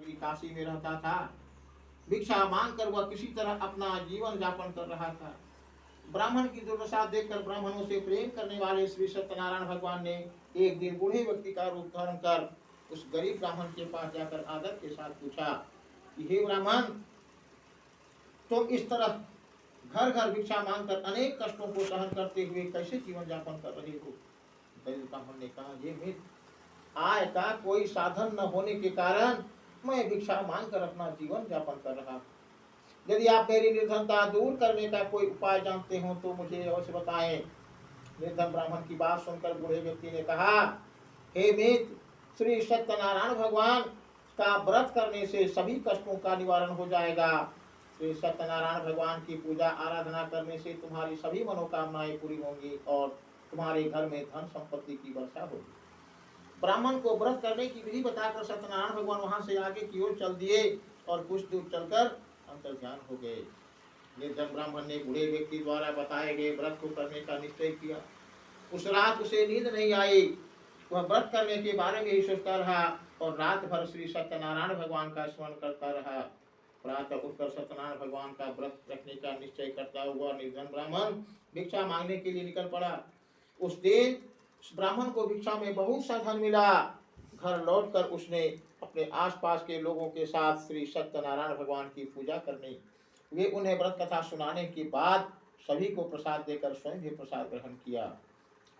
नगरी काशी में रहता था। भिक्षा मांगकर वह किसी तरह अपना जीवन यापन कर रहा था। ब्राह्मण की दुर्दशा देखकर ब्राह्मणों से प्रेम करने वाले श्री सत्यनारायण भगवान ने एक दिन बूढ़े व्यक्ति का रूप धारण कर उस गरीब ब्राह्मण के पास जाकर आदर के साथ पूछा कि हे ब्राह्मण, तुम इस तरह घर घर भिक्षा मांगकर अनेक कष्टों को सहन करते हुए कैसे जीवन यापन कर रहे हो? गरीब ब्राह्मण ने कहा, ये मित्र, आय का कोई साधन न होने के कारण मैं भिक्षा मांगकर अपना जीवन यापन कर रहा हूँ। यदि आप मेरी निर्धनता दूर करने का कोई उपाय जानते हो तो मुझे अवश्य बताएं। निर्धन ब्राह्मण की बात सुनकर बूढ़े व्यक्ति ने कहा, हे मित्र, श्री सत्यनारायण भगवान का व्रत करने से सभी कष्टों का निवारण हो जाएगा। श्री सत्यनारायण भगवान की पूजा आराधना करने से तुम्हारी सभी मनोकामनाएं पूरी होंगी और तुम्हारे घर में धन संपत्ति की वर्षा होगी। ब्राह्मण को व्रत करने की विधि बताकर सत्यनारायण भगवान वहां से आगे की ओर चल दिए और कुछ दूर चलकर अंतर्ध्यान हो गए। निर्धन ब्राह्मण ने बूढ़े व्यक्ति द्वारा बताए गए व्रत को करने का निश्चय किया। उस रात उसे नींद नहीं आई। वह व्रत करने के बारे में ही सोचता रहा और रात भर श्री सत्यनारायण भगवान का स्मरण करता रहा। प्रातः उठकर सत्यनारायण भगवान का व्रत रखने का निश्चय करता हुआ निर्धन ब्राह्मण भिक्षा मांगने के लिए निकल पड़ा। उस दिन ब्राह्मण को भिक्षा में बहुत सा धन मिला। घर लौटकर उसने अपने आसपास के लोगों के साथ श्री सत्यनारायण भगवान की पूजा करनी। वे उन्हें व्रत कथा सुनाने के बाद सभी को प्रसाद देकर स्वयं भी प्रसाद ग्रहण किया।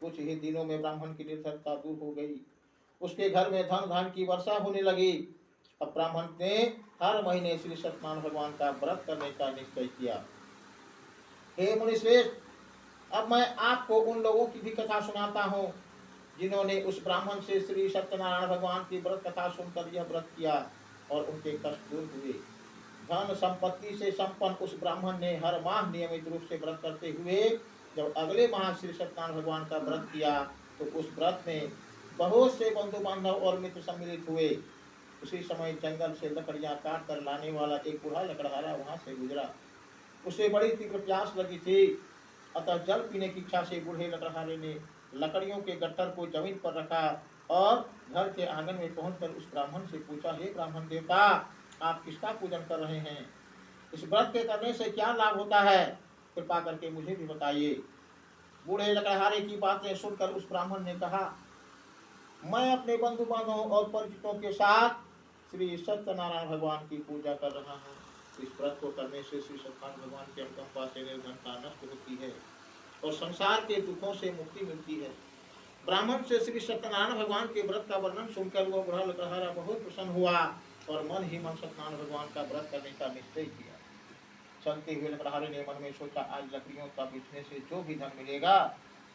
कुछ ही दिनों में ब्राह्मण की निर्धनता दूर हो गई। उसके घर में धन धान की वर्षा होने लगी। अब ब्राह्मण ने हर महीने श्री सत्यनारायण भगवान का व्रत करने का निश्चय किया। हे मुनिश्रेष्ठ, अब मैं आपको उन लोगों की भी कथा सुनाता हूँ जिन्होंने उस ब्राह्मण से श्री सत्यनारायण भगवान की व्रत कथा सुनकर यह व्रत किया और उनके कष्ट दूर हुए। धन संपत्ति से संपन्न उस ब्राह्मण ने हर माह नियमित रूप से व्रत करते हुए जब अगले माह श्री सत्यनारायण भगवान का व्रत किया तो उस व्रत में बहुत से बंधु बांधव और मित्र सम्मिलित हुए। उसी समय जंगल से लकड़ियां काट कर लाने वाला एक बूढ़ा लकड़हारा वहां से गुजरा। उसे बड़ी तीव्र प्यास लगी थी, अतः जल पीने की इच्छा से बूढ़े लकड़हारे ने लकड़ियों के गट्ठर को जमीन पर रखा और घर के आंगन में पहुंचकर उस ब्राह्मण से पूछा, हे ब्राह्मण देवता, आप किसका पूजन कर रहे हैं? इस व्रत के करने से क्या लाभ होता है? कृपा करके मुझे भी बताइए। बूढ़े लकड़हारे की बातें सुनकर उस ब्राह्मण ने कहा, मैं अपने बंधु बांधवों और परिचितों के साथ श्री सत्यनारायण भगवान की पूजा कर रहा हूँ। इस व्रत को करने से श्री सत्यनारायण भगवान की अनुकंपा से निर्धनता नष्ट होती है और संसार के दुखों से मुक्ति मिलती है। ब्राह्मण से श्री सत्यनारायण भगवान के व्रत का वर्णन सुनकर वह बूढ़ा लकड़हारा बहुत प्रसन्न हुआ और मन ही मन सत्यनारायण भगवान का व्रत करने का निश्चय किया। चलते हुए लकड़हारे ने मन में सोचा, आज लकड़ियों का बेचने से जो भी धन मिलेगा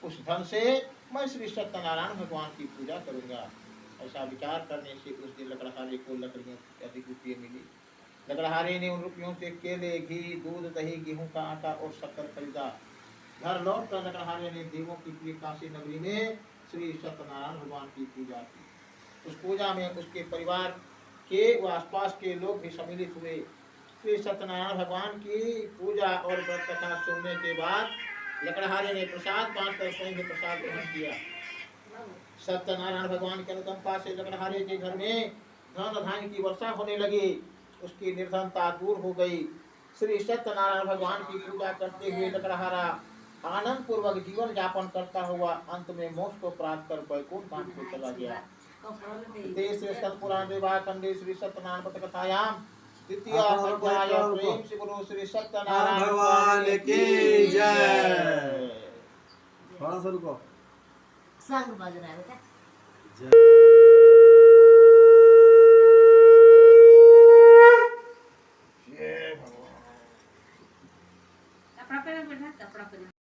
उस धन से मैं श्री सत्यनारायण भगवान की पूजा करूंगा। ऐसा विचार करने से उस दिन लकड़हारे को लकड़ियों की अधिक रुपये मिली। लकड़हारे ने उन रुपयों से केले, घी, दूध, दही, गेहूं का आटा और शक्कर खरीदा। घर लौट कर लकड़हारे ने देवों की प्रिय काशी नगरी में श्री सत्यनारायण भगवान की पूजा की। उस पूजा में उसके परिवार के व आसपास के लोग भी सम्मिलित हुए। श्री सत्यनारायण भगवान की पूजा और व्रत कथा सुनने के बाद लकड़हारे ने प्रसाद बांटकर स्वयं भी प्रसाद ग्रहण किया। सत्यनारायण भगवान की अनुकंपा से लकड़हारे के घर में धन धान्य की वर्षा होने लगी। उसकी निर्धनता दूर हो गई। श्री सत्यनारायण भगवान की पूजा करते हुए लकड़हारा आनंद पूर्वक जीवन यापन करता हुआ अंत में मोक्ष को प्राप्त कर वैकुंठ धाम को चला गया। देश पुराण विवाह खंडे श्री सत्यनारायण व्रत कथायाम द्वितीय अध्याय प्रेम से बोलो श्री सत्यनारायण भगवान की जय। संग बज रहा है बेटा। जय।